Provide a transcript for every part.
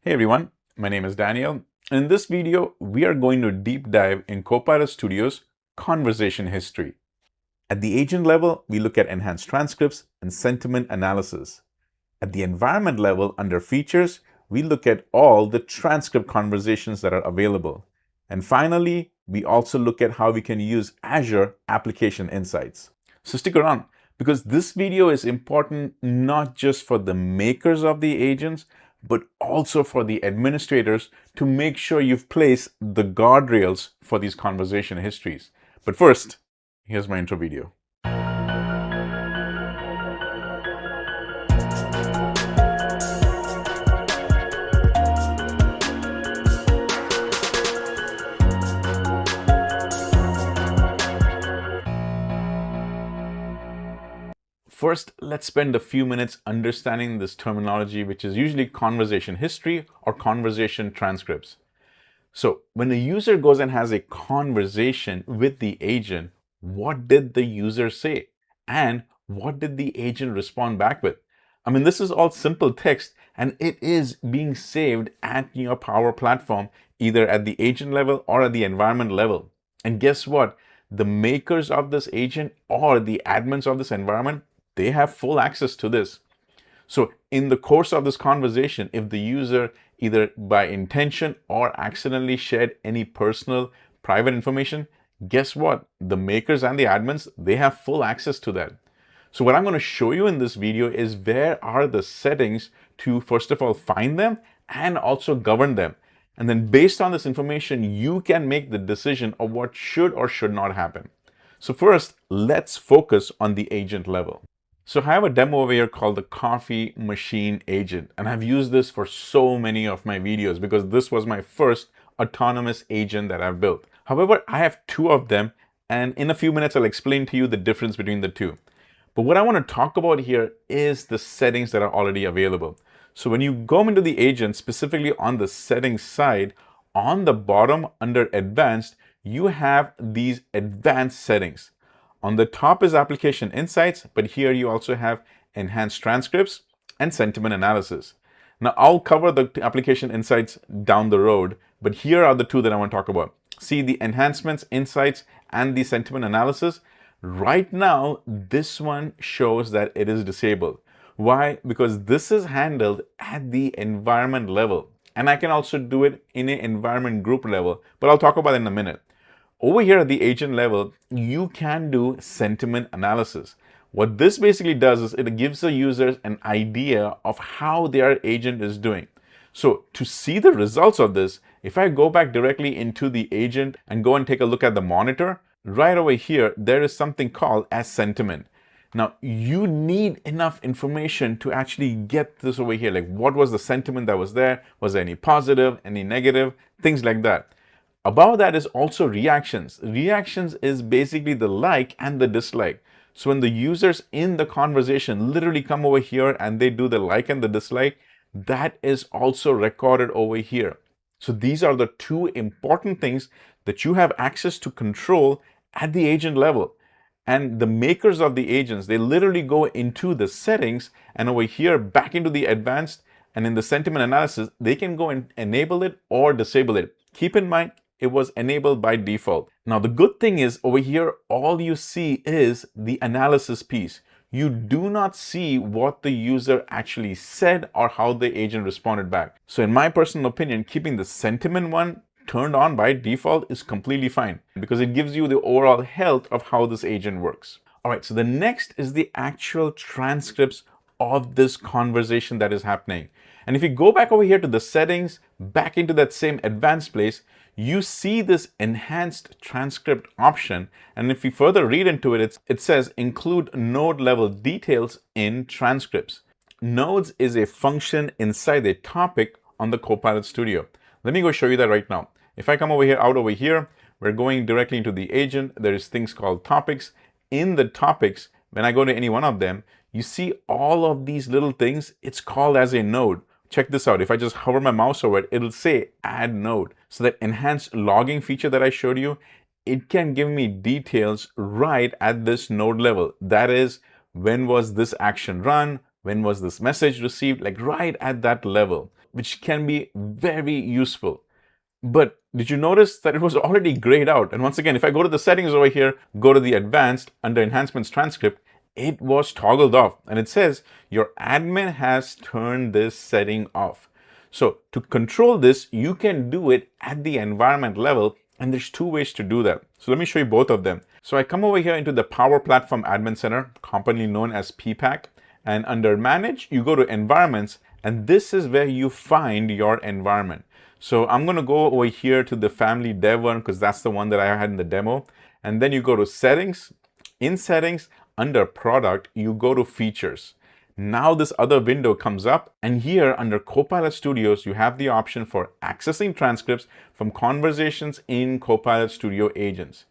Hey everyone, my name is Daniel. In this video, we are going to deep dive in Copilot Studio's conversation history. At the agent level, we look at enhanced transcripts and sentiment analysis. At the environment level, under features, we look at all the transcript conversations that are available. And finally, we also look at how we can use Azure Application Insights. So stick around because this video is important not just for the makers of the agents, but also for the administrators to make sure you've placed the guardrails for these conversation histories. But first, here's my intro video. First, let's spend a few minutes understanding this terminology, which is usually conversation history or conversation transcripts. So when a user goes and has a conversation with the agent, what did the user say? And what did the agent respond back with? I mean, this is all simple text and it is being saved at your Power Platform, either at the agent level or at the environment level. And guess what? The makers of this agent or the admins of this environment, they have full access to this. So in the course of this conversation, if the user either by intention or accidentally shared any personal private information, guess what? The makers and the admins, they have full access to that. So what I'm going to show you in this video is where are the settings to, first of all, find them and also govern them. And then based on this information, you can make the decision of what should or should not happen. So first, let's focus on the agent level. So I have a demo over here called the coffee machine agent, and I've used this for so many of my videos because this was my first autonomous agent that I've built. However, I have two of them, and in a few minutes, I'll explain to you the difference between the two. But what I want to talk about here is the settings that are already available. So when you go into the agent, specifically on the settings side, on the bottom under advanced, you have these advanced settings. On the top is application insights, but here you also have enhanced transcripts and sentiment analysis. Now I'll cover the application insights down the road, but here are the two that I want to talk about. See the enhancements, insights, and the sentiment analysis. Right now, this one shows that it is disabled. Why? Because this is handled at the environment level. And I can also do it in an environment group level, but I'll talk about it in a minute. Over here at the agent level, you can do sentiment analysis. What this basically does is it gives the users an idea of how their agent is doing. So to see the results of this, if I go back directly into the agent and go and take a look at the monitor, right over here, there is something called as sentiment. Now, you need enough information to actually get this over here. Like, what was the sentiment that was there? Was there any positive, any negative, things like that. Above that is also reactions. Reactions is basically the like and the dislike. So when the users in the conversation literally come over here and they do the like and the dislike, that is also recorded over here. So these are the two important things that you have access to control at the agent level. And the makers of the agents, they literally go into the settings and over here back into the advanced, and in the sentiment analysis, they can go and enable it or disable it. Keep in mind, it was enabled by default. Now, the good thing is over here, all you see is the analysis piece. You do not see what the user actually said or how the agent responded back. So in my personal opinion, keeping the sentiment one turned on by default is completely fine because it gives you the overall health of how this agent works. All right, so the next is the actual transcripts of this conversation that is happening. And if you go back over here to the settings, back into that same advanced place, you see this enhanced transcript option. And if you further read into it, it says include node level details in transcripts. Nodes is a function inside a topic on the Copilot Studio. Let me go show you that right now. If I come over here, out over here, we're going directly into the agent. There is things called topics. In the topics, when I go to any one of them, you see all of these little things. It's called as a node. Check this out. If I just hover my mouse over it, it'll say add node. So that enhanced logging feature that I showed you, it can give me details right at this node level. That is, when was this action run? When was this message received? Like right at that level. which can be very useful. But did you notice that it was already grayed out? And once again, if I go to the settings over here, go to the advanced, under enhancements transcript, it was toggled off. And it says your admin has turned this setting off. So to control this, you can do it at the environment level. And there's two ways to do that. So let me show you both of them. So I come over here into the Power Platform Admin Center, commonly known as PPAC. And under Manage, you go to Environments. And this is where you find your environment. So I'm going to go over here to the family dev one because that's the one that I had in the demo. And then you go to settings. In settings, under product, you go to features. Now this other window comes up, and here under Copilot Studios, you have the option for accessing transcripts from conversations in Copilot Studio agents.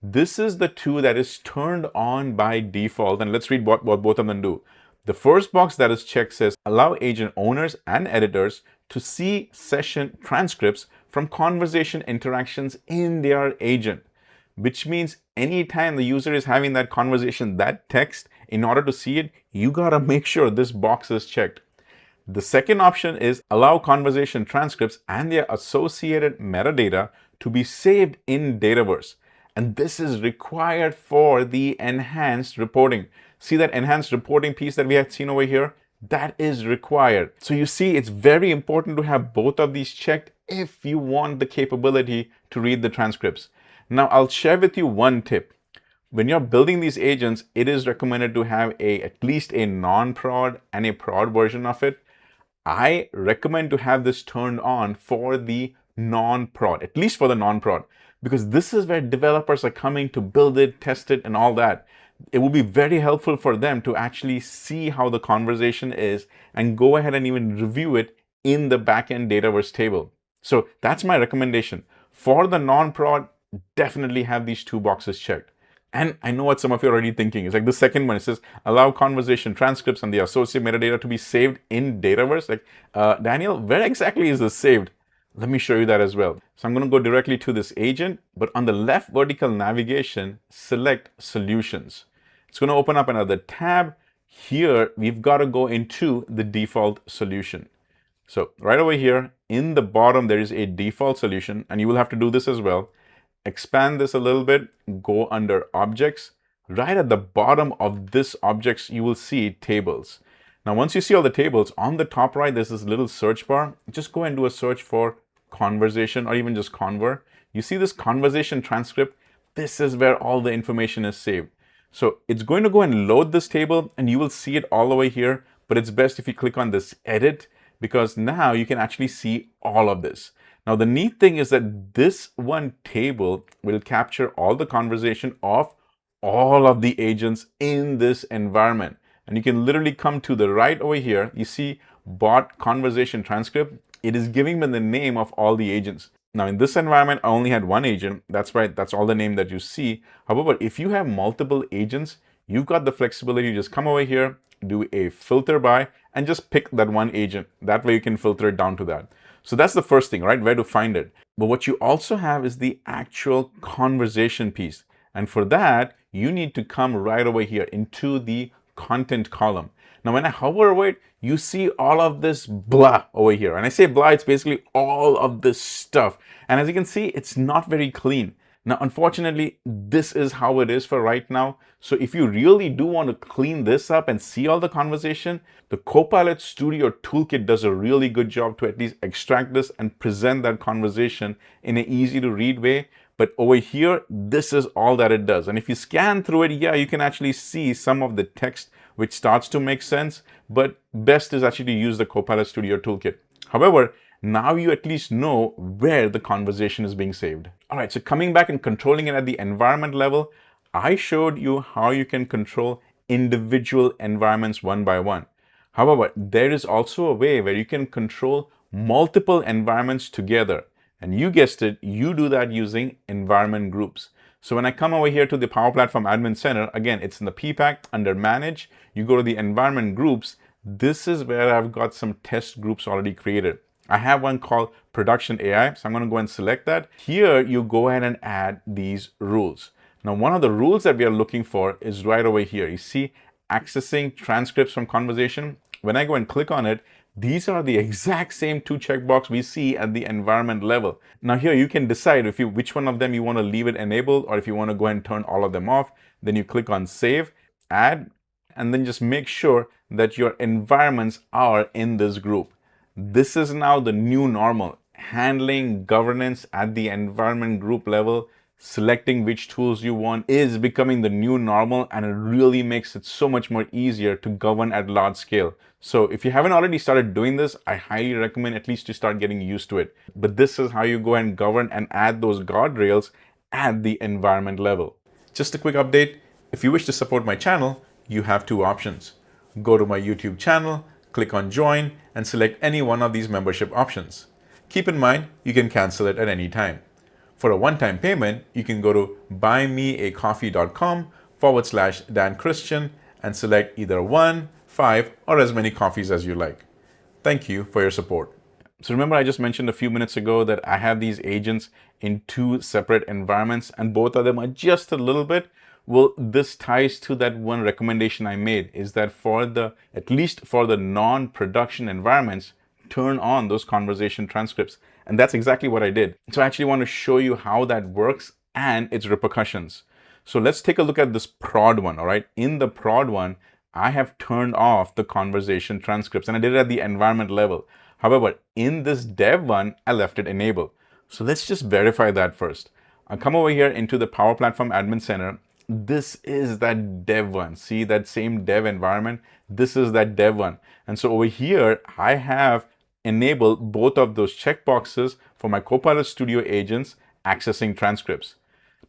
This is the tool that is turned on by default, and let's read what both of them do. The first box that is checked says allow agent owners and editors to see session transcripts from conversation interactions in their agent, which means anytime the user is having that conversation, that text, in order to see it, you gotta make sure this box is checked. The second option is allow conversation transcripts and their associated metadata to be saved in Dataverse. And this is required for the enhanced reporting. See that enhanced reporting piece that we had seen over here? That is required. So you see, it's very important to have both of these checked if you want the capability to read the transcripts. Now, I'll share with you one tip. When you're building these agents, it is recommended to have at least a non-prod and a prod version of it. I recommend to have this turned on for the non-prod, at least for the non-prod, because this is where developers are coming to build it, test it, and all that. It will be very helpful for them to actually see how the conversation is and go ahead and even review it in the backend Dataverse table. So that's my recommendation. For the non-prod, definitely have these two boxes checked. And I know what some of you are already thinking. It's like the second one. It says, allow conversation transcripts and the associated metadata to be saved in Dataverse. Like, Daniel, where exactly is this saved? Let me show you that as well. So I'm going to go directly to this agent, but on the left vertical navigation, select Solutions. It's going to open up another tab. Here, we've got to go into the default solution. So right over here, in the bottom, there is a default solution, and you will have to do this as well. Expand this a little bit, go under Objects. Right at the bottom of this objects, you will see Tables. Now, once you see all the tables, on the top right, there's this little search bar. Just go and do a search for conversation or even just conver. You see this conversation transcript? This is where all the information is saved. So it's going to go and load this table, and you will see it all the way here. But it's best if you click on this Edit, because now you can actually see all of this. Now, the neat thing is that this one table will capture all the conversation of all of the agents in this environment. And you can literally come to the right over here. You see bot conversation transcript. It is giving me the name of all the agents. Now, in this environment, I only had one agent. That's right. That's all the name that you see. However, if you have multiple agents, you've got the flexibility to just come over here, do a filter by, and just pick that one agent. That way you can filter it down to that. So that's the first thing, right? Where to find it. But what you also have is the actual conversation piece. And for that, you need to come right over here into the content column. Now, when I hover over it, you see all of this blah over here. And I say blah, it's basically all of this stuff. And as you can see, it's not very clean. Now, unfortunately, this is how it is for right now. So if you really do want to clean this up and see all the conversation, the Copilot Studio Toolkit does a really good job to at least extract this and present that conversation in an easy to read way. But over here, this is all that it does. And if you scan through it, yeah, you can actually see some of the text which starts to make sense. But best is actually to use the Copilot Studio Toolkit. However, now you at least know where the conversation is being saved. All right, so coming back and controlling it at the environment level, I showed you how you can control individual environments one by one. However, there is also a way where you can control multiple environments together. And you guessed it, you do that using environment groups. So when I come over here to the Power Platform Admin Center, again, it's in the PPAC under Manage. You go to the environment groups. This is where I've got some test groups already created. I have one called Production AI, so I'm going to go and select that. Here, you go ahead and add these rules. Now, one of the rules that we are looking for is right over here. You see, accessing transcripts from conversation. When I go and click on it, These are the exact same two checkbox we see at the environment level. Now here you can decide which one of them you want to leave it enabled, or if you want to go ahead and turn all of them off. Then you click on save, add, and then just make sure that your environments are in this group. This is now the new normal. Handling governance at the environment group level, selecting which tools you want is becoming the new normal, and it really makes it so much more easier to govern at large scale. So if you haven't already started doing this, I highly recommend at least to start getting used to it. But this is how you go and govern and add those guardrails at the environment level. Just a quick update. If you wish to support my channel, you have two options. Go to my YouTube channel, click on join, and select any one of these membership options. Keep in mind, you can cancel it at any time. For a one-time payment, you can go to buymeacoffee.com/Dan Christian and select either 1, 5, or as many coffees as you like. Thank you for your support. So remember, I just mentioned a few minutes ago that I have these agents in two separate environments, and both of them are just a little bit. Well, this ties to that one recommendation I made, is that at least for the non-production environments, turn on those conversation transcripts. And that's exactly what I did. So I actually want to show you how that works and its repercussions. So let's take a look at this prod one, all right? In the prod one, I have turned off the conversation transcripts, and I did it at the environment level. However, in this dev one, I left it enabled. So let's just verify that first. I'll come over here into the Power Platform Admin Center. This is that dev one. See that same dev environment? This is that dev one. And so over here, I have enabled both of those checkboxes for my Copilot Studio agents accessing transcripts.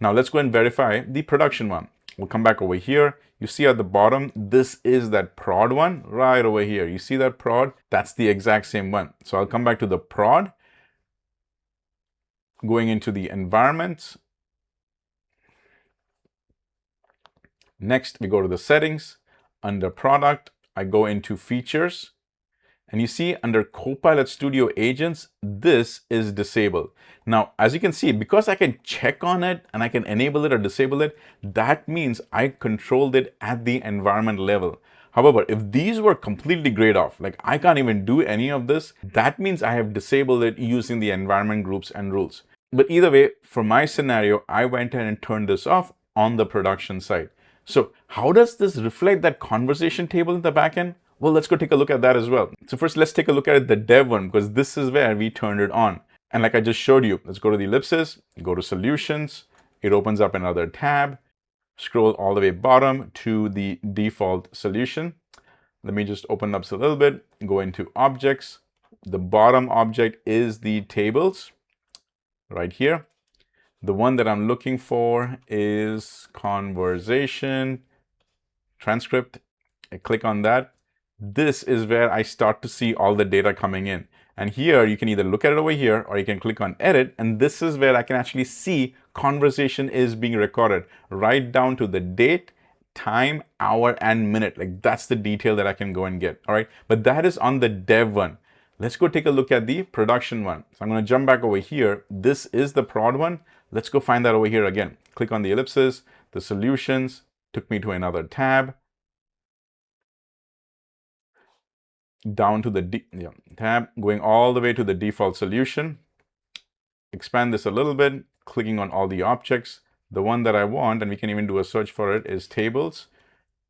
Now let's go and verify the production one. We'll come back over here. You see at the bottom, this is that prod one right over here. You see that prod? That's the exact same one. So I'll come back to the prod, going into the environment. Next, we go to the settings. Under product, I go into features. And you see under Copilot Studio agents, this is disabled. Now, as you can see, because I can check on it and I can enable it or disable it, that means I controlled it at the environment level. However, if these were completely grayed off, like I can't even do any of this, that means I have disabled it using the environment groups and rules. But either way, for my scenario, I went ahead and turned this off on the production side. So how does this reflect that conversation table in the backend? Well, let's go take a look at that as well. So first, let's take a look at the dev one, because this is where we turned it on. And like I just showed you, let's go to the ellipsis, go to solutions. It opens up another tab. Scroll all the way bottom to the default solution. Let me just open up a little bit, go into objects. The bottom object is the tables right here. The one that I'm looking for is conversation transcript. I click on that. This is where I start to see all the data coming in. And here you can either look at it over here, or you can click on edit. And this is where I can actually see conversation is being recorded right down to the date, time, hour, and minute. Like that's the detail that I can go and get. All right. But that is on the dev one. Let's go take a look at the production one. So I'm going to jump back over here. This is the prod one. Let's go find that over here again. Click on the ellipsis, the solutions, took me to another tab. Down to the tab, going all the way to the default solution. Expand this a little bit, clicking on all the objects. The one that I want, and we can even do a search for it, is tables.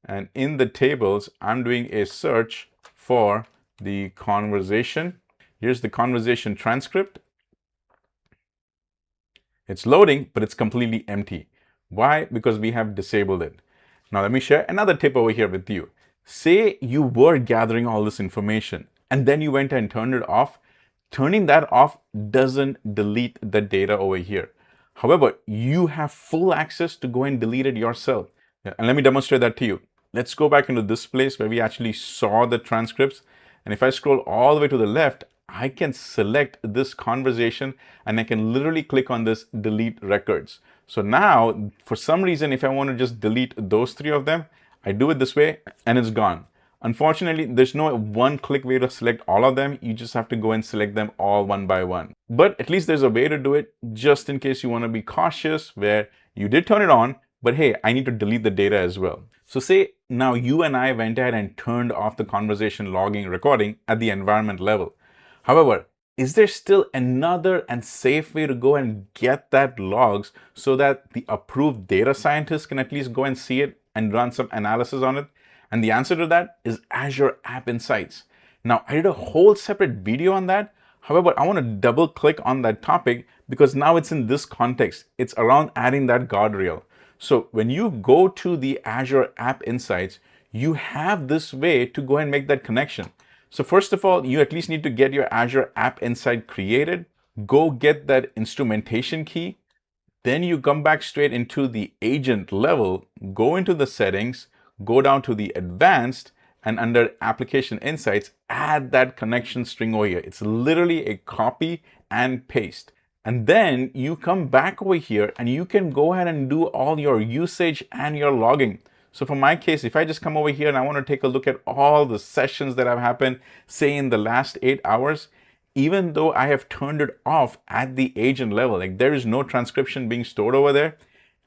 And in the tables, I'm doing a search for the conversation. Here's the conversation transcript. It's loading, but it's completely empty. Why? Because we have disabled it. Now let me share another tip over here with you. Say you were gathering all this information and then you went and turned it off. Turning that off doesn't delete the data over here. However, you have full access to go and delete it yourself. And let me demonstrate that to you. Let's go back into this place where we actually saw the transcripts. And if I scroll all the way to the left, I can select this conversation and I can literally click on this delete records. So now, for some reason, if I want to just delete those three of them, I do it this way and it's gone. Unfortunately, there's no one-click way to select all of them. You just have to go and select them all one by one. But at least there's a way to do it just in case you want to be cautious where you did turn it on, but hey, I need to delete the data as well. So say now you and I went ahead and turned off the conversation logging recording at the environment level. However, is there still another and safe way to go and get that logs so that the approved data scientist can at least go and see it and run some analysis on it? And the answer to that is Azure App Insights. Now, I did a whole separate video on that. However, I want to double click on that topic because now it's in this context. It's around adding that guardrail. So when you go to the Azure App Insights, you have this way to go and make that connection. So first of all, you at least need to get your Azure App Insight created. Go get that instrumentation key. Then you come back straight into the agent level, go into the settings, go down to the advanced, and under application insights, add that connection string over here. It's literally a copy and paste. And then you come back over here and you can go ahead and do all your usage and your logging. So for my case, if I just come over here and I want to take a look at all the sessions that have happened, say in the last 8 hours, even though I have turned it off at the agent level, like there is no transcription being stored over there,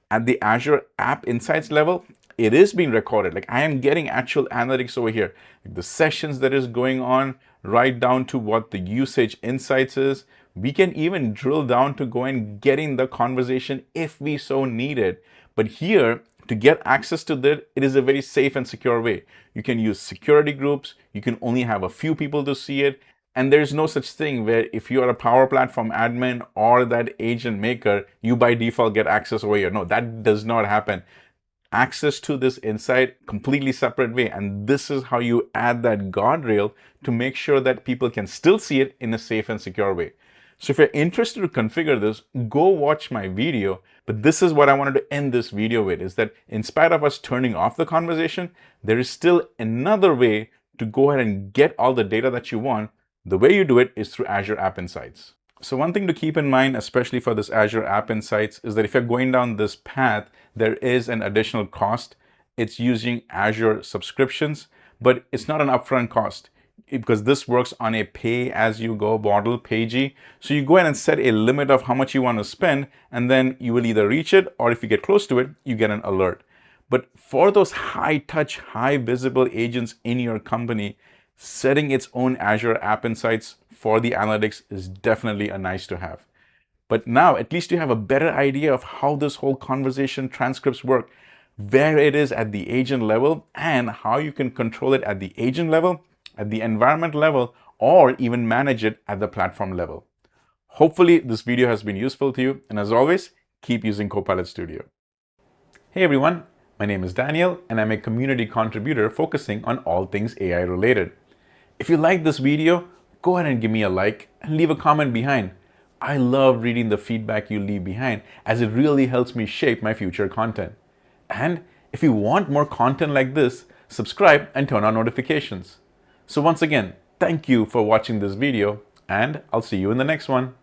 at the Azure App Insights level, it is being recorded. Like I am getting actual analytics over here, like the sessions that is going on, right down to what the usage insights is. We can even drill down to go and getting the conversation if we so need it. But here, to get access to that, it is a very safe and secure way. You can use security groups. You can only have a few people to see it. And there's no such thing where if you are a Power Platform admin or that agent maker, you by default get access over here. No, that does not happen. Access to this insight, completely separate way. And this is how you add that guardrail to make sure that people can still see it in a safe and secure way. So if you're interested to configure this, go watch my video. But this is what I wanted to end this video with, is that in spite of us turning off the conversation, there is still another way to go ahead and get all the data that you want. The way you do it is through Azure App Insights. So one thing to keep in mind, especially for this Azure App Insights, is that if you're going down this path, there is an additional cost. It's using Azure subscriptions, but it's not an upfront cost because this works on a pay-as-you-go model, pay-G. So you go ahead and set a limit of how much you want to spend, and then you will either reach it, or if you get close to it, you get an alert. But for those high-touch, high-visible agents in your company, setting its own Azure App Insights for the analytics is definitely a nice to have. But now at least you have a better idea of how this whole conversation transcripts work, where it is at the agent level, and how you can control it at the agent level, at the environment level, or even manage it at the platform level. Hopefully this video has been useful to you, and as always, keep using Copilot Studio. Hey everyone, my name is Daniel, and I'm a community contributor focusing on all things AI related. If you like this video, go ahead and give me a like and leave a comment behind. I love reading the feedback you leave behind, as it really helps me shape my future content. And if you want more content like this, subscribe and turn on notifications. So once again, thank you for watching this video, and I'll see you in the next one.